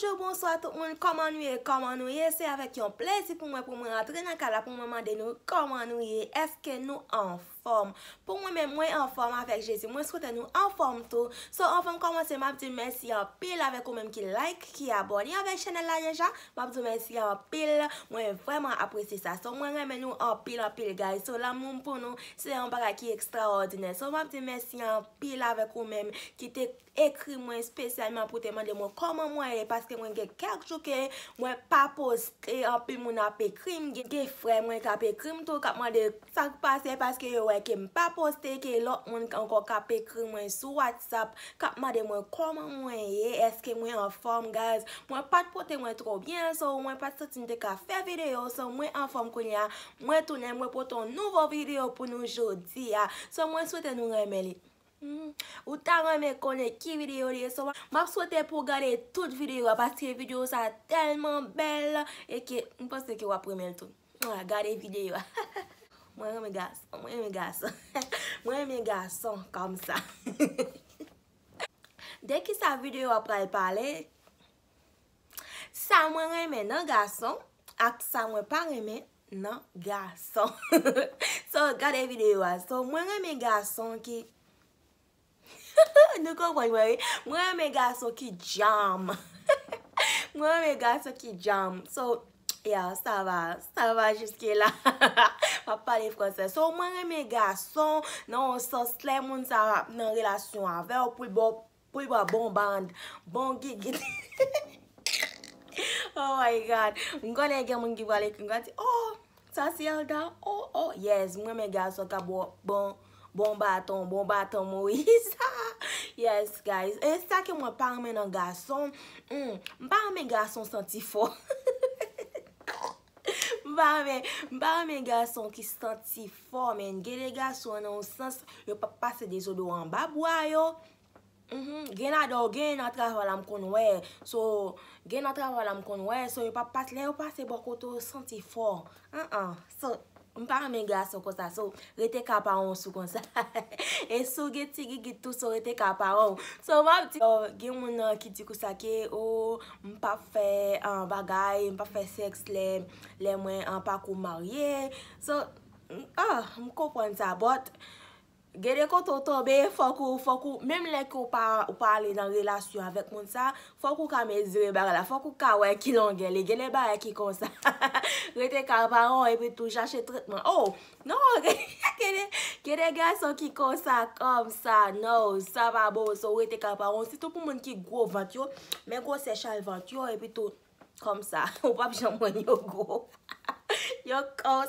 Bonjour, bonsoir tout le monde. Comment nous y c'est avec un plaisir pour moi rentrer dans le cas pour me demander nous comment nous y est-ce que nous en forme. Pour moi-même, moi en forme avec Jésus. Moi souhaite nous en forme tout. So en forme commencer m'a dit merci en pile avec vous même qui like, qui abonne avec chaîne là déjà. M'a dit merci en pile. Moi vraiment apprécier ça. So moi j'aime nous en pile guys. So l'amour pour nous c'est un bagage qui est extraordinaire. So m'a dit merci en pile avec vous même qui t'ai écrit moi spécialement pour te demander moi comment moi parce que moi j'ai quelques jours que moi pas posté en plus mon a écrit j'ai frère moi qui a écrit tout cap demander ça passe parce que ouais que pas posté que l'autre monde encore cap écrit moi sur WhatsApp cap demander moi comment moi est-ce que moi en forme guys moi pas porter moi trop bien so moi pas sortir de faire vidéo so moi en forme qu'on y a moi tourner moi pour ton nouveau vidéo pour nous aujourd'hui so moi souhaite nous remercier. Ou ta remet connaître qui vidéo li so m'a souhaité pour regarder toute vidéo parce que vidéo ça tellement belle et que je pense que vous apprenez tout. Regardez vidéo. Moi mes garçons. Moi mes garçons comme ça. Dès que sa vidéo après parler ça moi remet non garçon ak ça moi pas remet non garçon. So regardez vidéo so moi remet garçon qui nous comprenons, moi mes garçons qui jam. Moi mes garçons qui jam. So yeah, ça va jusque là. Pas parler français. So moi mes garçons non sens les moun ça dans relation avec pour bon band, bon gig. Oh my god. M'gonna get mon qui va aller oh, ça c'est Elda. Oh yes, moi mes garçons qui bon bâton Moïse. Yes guys, et ça que moi pas un garçon, pas un garçon senti fort. Pas un garçon qui senti fort mais les garçons dans le sens yo pas passer des odeurs en bas bois yo. Gen a travail la m'konwe. So gen a travail la m'konwe, so yo pas passer beaucoup senti fort. So m'pa mes garçons comme ça, so rete caparon sou comme ça. Et so get tigi tout so rete caparon. So m'a dit gen moun qui dit ça que oh m'pa fait un bagay, m'pa fait sexe les moins pas ko marié. So m'comprendre ça but gade quand on tombe faut même les qu'on parler dans relation avec mon ça faut qu'on ka mesurer bagala faut qu'on ka ouais qui longue les gade ba qui comme ça rete parents et puis tout chercher traitement oh non gade garçon qui comme ça non ça va bon so rete parents c'est tout pour monde qui gros ventre mais gros c'est chal ventre et puis tout comme ça ou pas jamais yo gros yo comme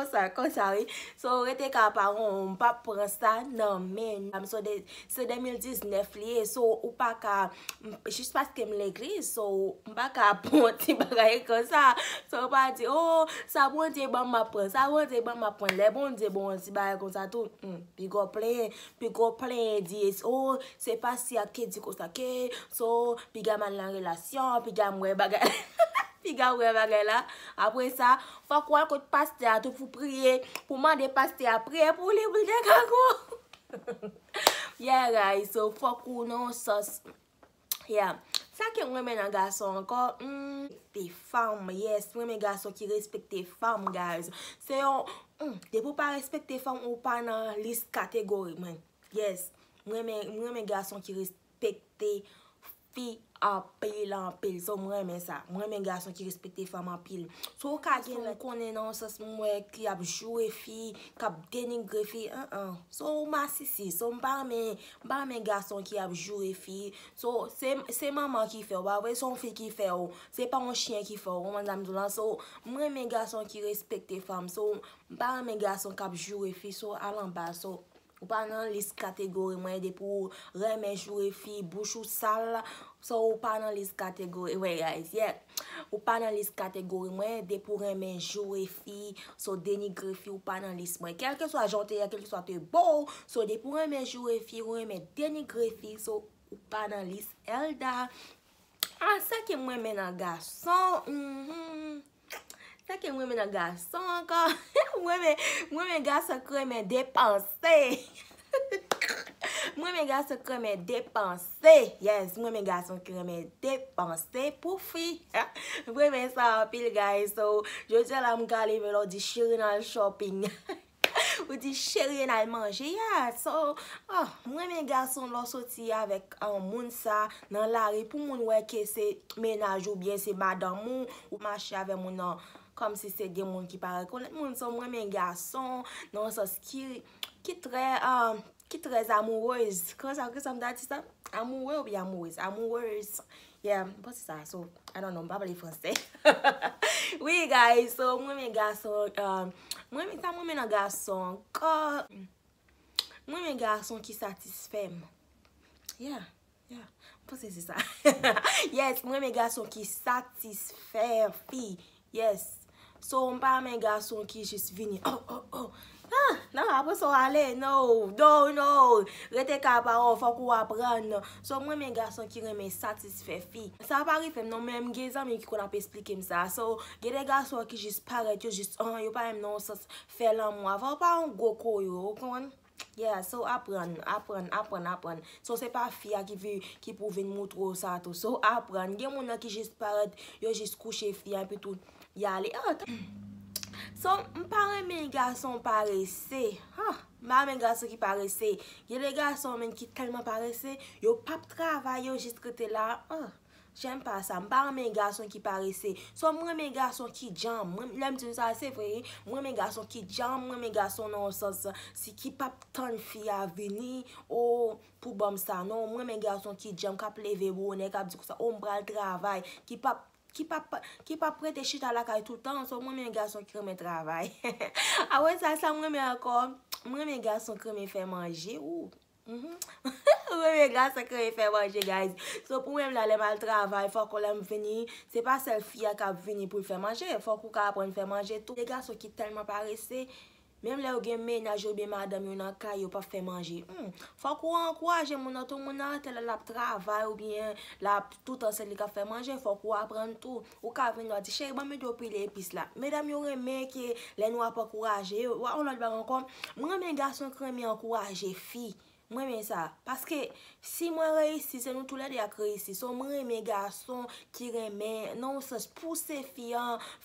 ça oui so rete parents pas prendre ça non mais so c'est 2019 lié so ou pas ka juste parce que me l'église so pas ka ponti bagaille comme ça so pas dire oh ça bon Dieu bon m'apprendre ça bon Dieu bon m'apprendre les bon Dieu bon si bagaille comme ça tout puis go plein dit oh c'est pas si à qui dit comme ça que so puis gaman la relation puis gam ouais bagaille là. Après ça, faut qu'on côté pasteur tout pour prier, pour demander pasteur à prier pour les boules. Yeah guys, so faut qu'on non sauce. Yeah. Ça que moi mes garçons encore des femmes, yes, moi mes garçons qui respectent les femmes guys. C'est de pour pas respecter femmes ou pas dans liste catégorie man. Yes. Moi mes garçons qui respectent filles en pile so moi mais ça moi mes garçons qui respectent femmes en pile so ka gen connait non sens moi qui a joué fille qui a dénigré fille so ma si so pas mes garçons qui a joué fille so c'est maman qui fait pas son fille qui fait c'est pas un chien qui fait madame Dolan so moi mes garçons qui respectent femmes so pas mes garçons qui a joué fille so à l'en bas so ou pas dans liste catégorie moi de pour remettre jouer fille bouche sale so ou pas dans liste catégorie ouais guys yeah ou pas dans liste catégorie moi de pour remettre jouer fille so dénigrer fille ou pas dans liste moi quel que soit gentil quel que soit beau so de pour remettre jouer fille ou remettre dénigrer fille so ou pas dans liste Elda ça que moi maintenant garçon ça que moi mes garçons encore moi mes garçons qui me dépenser Mwen men gason ki reme depanse. Yes, mwen men gason ki reme depanse pou fi. Mwen men sa apil guys. So, jodi la m gale ve lo di chéri nan shopping. Ou di chéri nan manje. Yeah, so, mwen men gason lo soti avek moun sa nan lari pou moun weke se menaj ou bien se madam moun ou mache ave moun nan kom si se gen moun ki pare konet moun. So, mwen men gason nan sos ki très amoureuse. Comment ça me dit ça? Amoureux ou bien amoureuse? Amoureuse. Yeah, pas ça. So, I don't know, pas parler français. Oui, guys. So, moi mes garçons, moi mes garçons, moi mes garçons qui satisfait. Yeah. Pas c'est ça. Yes, moi mes garçons qui satisfait fille. Yes. So, on pas mes garçons qui juste vini. Oh. Non, après ça aller, no. Rete ka parole, faut qu'on apprenne. So, moi mes garçons qui remet satisfait fi. Ça pas arrive non même des amis qui qu'on a expliquer ça. So, des garçons qui juste paraît juste yo pas même non ça fait l'amour. Faut pas un gros ko yo, comprendre? Yeah, so apprendre. So c'est pas fille qui pour venir montrer ça tout. So apprendre. Gen moun qui juste paraît, yo juste coucher fille et puis tout. Y aller. So, m'pare men garçon paresse. M'pare men garçon qui paresse. Y'a des garçons men qui tellement paresse, yo pap travail yo juste côté là. J'aime pas ça. M'pare men garçon qui paresse. So, moi men garçon qui jam. L'aime dire ça c'est vrai. Moi men garçon qui jam, moi men garçon non sens si qui pap tant fille à venir pour bam ça non. Moi men garçon qui jam k'ap lever bonnet k'ap dit ça on bral travail qui pas prêt chita la caille tout le temps. So, moi mes garçons qui remet travail. Ah ouais, ça moi mais encore moi mes garçons qui me fait manger ou moi mes garçons qui me fait manger guys. So pour même là les mal travail, faut qu'on l'aime venir, c'est pas seule fille qui a venir pour le faire manger, faut qu'on apprenne faire manger tout. Les garçons qui tellement paresseux. Même là, vous avez ménage ou bien madame, vous n'avez pas fait manger. Faut qu'on encourage tout le monde à travail ou bien tout en celui qui a fait manger. Faut qu'on apprenne tout. Ou qu'on vienne dire, chérie, je vais me les épices là. Mesdames, vous avez que les noirs pas encourager. On a encore. Moi, mes garçons qui ont encouragé filles. Moi mais ça parce que si moi réussi c'est nous tous les deux qui réussi. So moi mes garçons qui remet non sens pousser filles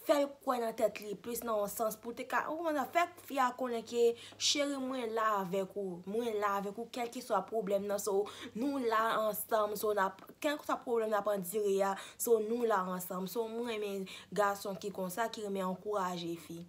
faire quoi dans tête li plus non sens pour te on a fait fille connaît que chérie moi là avec vous quel que soit problème non so nous là ensemble so na quel que soit problème n'a pas dire so nous là ensemble. So moi mes garçons qui comme ça qui remet encourager filles.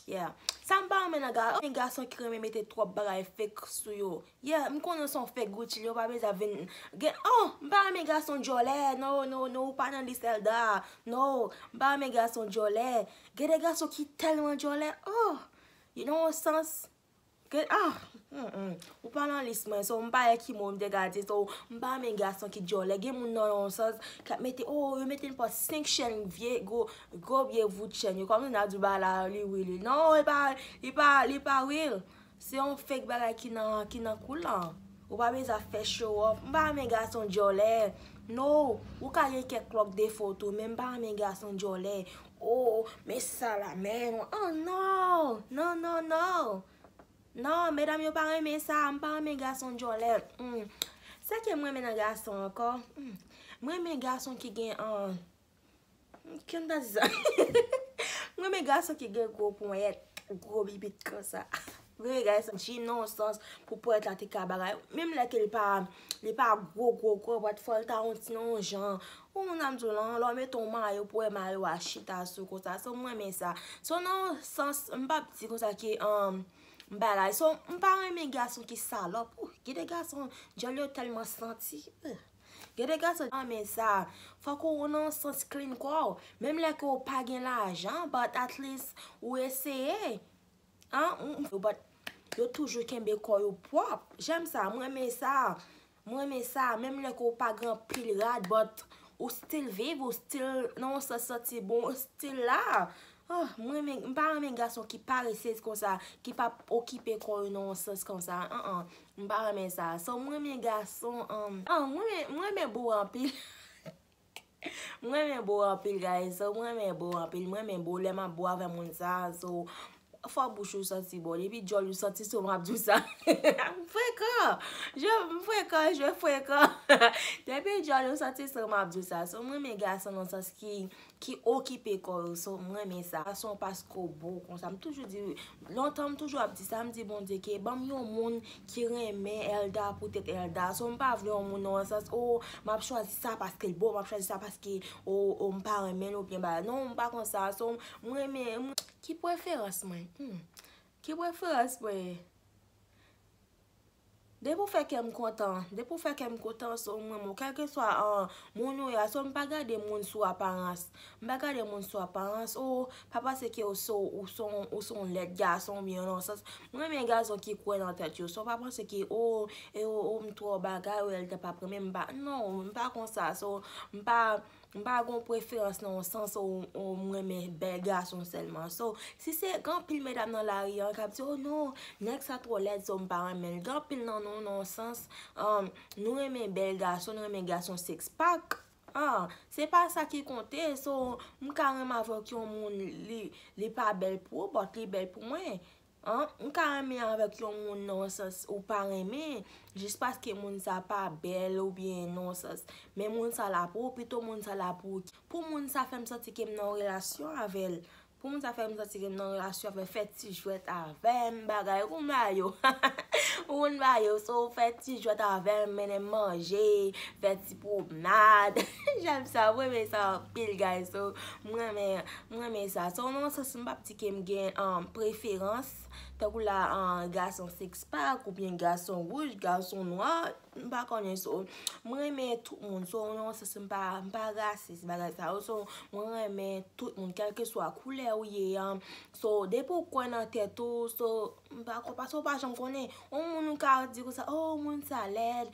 Yeah. Ça me parle maintenant un garçon qui remet mettre trop bagaille fake sur yo. Yeah, me connais son fake Gucci, yo pas besoin venir. M'pa mes garçon Jolet. Non, pas dans l'histoire là. Non, m'pa mes garçon Jolet. Get des garçons qui tellement Jolet. You know sens. Ou pas dans l'histoire, so m'pa qui m'ont dégagé, so m'pa mes garçons qui Jolet. Gen moun non sens qui mette yo mette pas 5 chaînes vieux go bien vous chaîne. Comme on a du ba là li. Non, il pas real. C'est un fake bagay qui nan coulant. Ou pas besoin faire show off. M'pa mes garçons Jolet. Non, ou ka yon quelques clock des photos, même pas mes garçons Jolet. Mais ça la même. Non, mesdames, yo pas aimer ça, m'pa mes garçons Jolet. Ça que moi mes garçons encore. Moi mes garçons qui gen qui on dit ça? Moi mes garçons qui gen gros pointe, gros bibit comme ça. Vrai guys, j'ai non sens pour être la tika bagay. Même là qu'il pas gros but faut ta on non genre. On a dit là met ton maillot pour maillot à chita sur comme ça. So moi mais ça. So non sens m'pa petit comme ça qui bagay. So m'pa mes garçons qui salope. Des garçons j'ai tellement senti. Get des garçons mais ça faut qu'on non sens clean quoi. Même là qu'on pas gain l'argent but at least ou essayer. But yo toujours kembe ko yo propre. J'aime ça, moi mais ça. Même les ko pas grand pile rad but ou still vive ou still non ça sorti bon still là. Moi mais pas mes garçons qui paressent comme ça, qui pas occupé ko non sens comme ça. Pas mais ça. So moi mes garçons moi mais beau en pile. Moi mais beau en pile guys. So moi mais beau en pile, moi mais beau les ma beau avec mon ça. So Fwa bouche ou santi bon, epi jol ou santi sou mabdou sa. Fweka, depi jol ou santi sou mabdou sa. So mwen men gason nan sens ki okipe kor, so mwen men sa. Son pasko bo kon sa, m toujou di, lontan m toujou ap di sa, m di bon di ke, bam yon moun ki reme Elda pou tet Elda. So m pa vle yon moun nan sens, m ap chwazi sa paske l bo, m ap chwazi sa paske m pa remen ou bien ba. Non, m pa kon sa, so mwen men, ki preferans mwen? Ki preferans mwen? De pou fè kem kontan, so mwen kelke swa moun yo ya, so m pa gade moun sou aparans. Papa se ke ou son let gason bien non sens. Mwen men gason ki kwen nan tet yo, so papa se ke m tro bagay ou el te pa preme non, m pa kon sa, so m pa gon preferans nan sens ou mwen men bel gason selman. So si se gan pil medam nan la riyan kap di non, nek sa tro let so m pa remen. Gan pil nan sens, nou remen bel gason, nou remen gason six pack. Se pa sa ki konte, so m karem avok yon moun li pa bel pou, but li bel pou mwen. M karem avok yon moun non sens ou pa remen, jis paske moun sa pa bel ou bien non sens. Men moun sa la pou, pito moun sa la pou. Pou moun sa fem soti kem nan relasyon avel. Pou moun sa fem soti kem nan relasyon avel, fet ti jwet avem bagay, ou mba yo. So fet ti jwet avem, menen manje, fet ti promenade. J'aime sa, mwen men sa pil guys. So mwen men sa. So non sens mba pti kem gen preferans. Takou la gason six pack ou bien gason rouge, gason noir, mba konen so. Mwen men tout moun, so non sens mba rasis bagay sa. So mwen men tout moun, kelke swa koule ou ye. So depo kwen nan teto, so mba kompa, so pa jom konen. Moun nou ka di ko sa, moun sa led,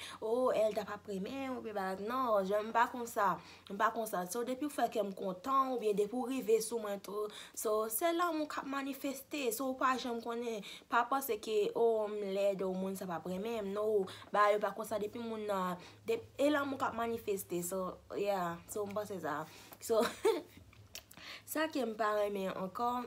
el da pa premen, ou bien bagay. Non, mba kon sa. So depi ou fe kem kontan, ou bien depi ou rive sou mwen to. So se la moun kap manifeste, so pa jom konen. Papa se ke m led ou moun sa pa premen, no, ba yo pa konsa depi moun elan moun kap manifeste, so yeah, so mba se sa. So sa ke m paremen ankon,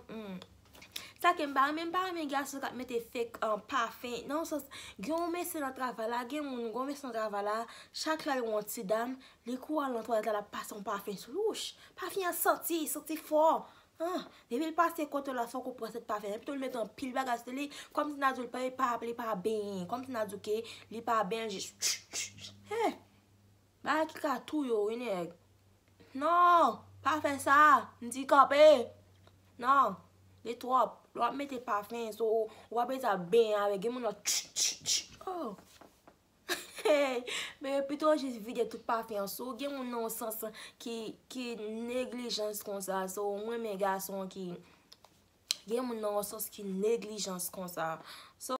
sa ke m paremen gaso kap mette fek parfum. Non, so gen mese nan travala, gen moun mese nan travala, chak la yon ti dam, li kou an lan toalet la passe yon parfum sou louche. Parfum yon sorti for. Depi l pase kote la son ko proset pa fe, epi to l met an pil bagaj te li, kom si nadou l pa ben, kom si nadou ke li pa ben, ba ki ka tou yo, inek. Non, pa fe sa, ndi kape. Non, li trop, l wap mette pa fe, so wap e sa ben ave, gen moun la mais plutôt juste vide tout parfait so gen moun non sens ki négligence kon sa. So mwen men garçon ki gen moun non sens ki négligence kon sa. So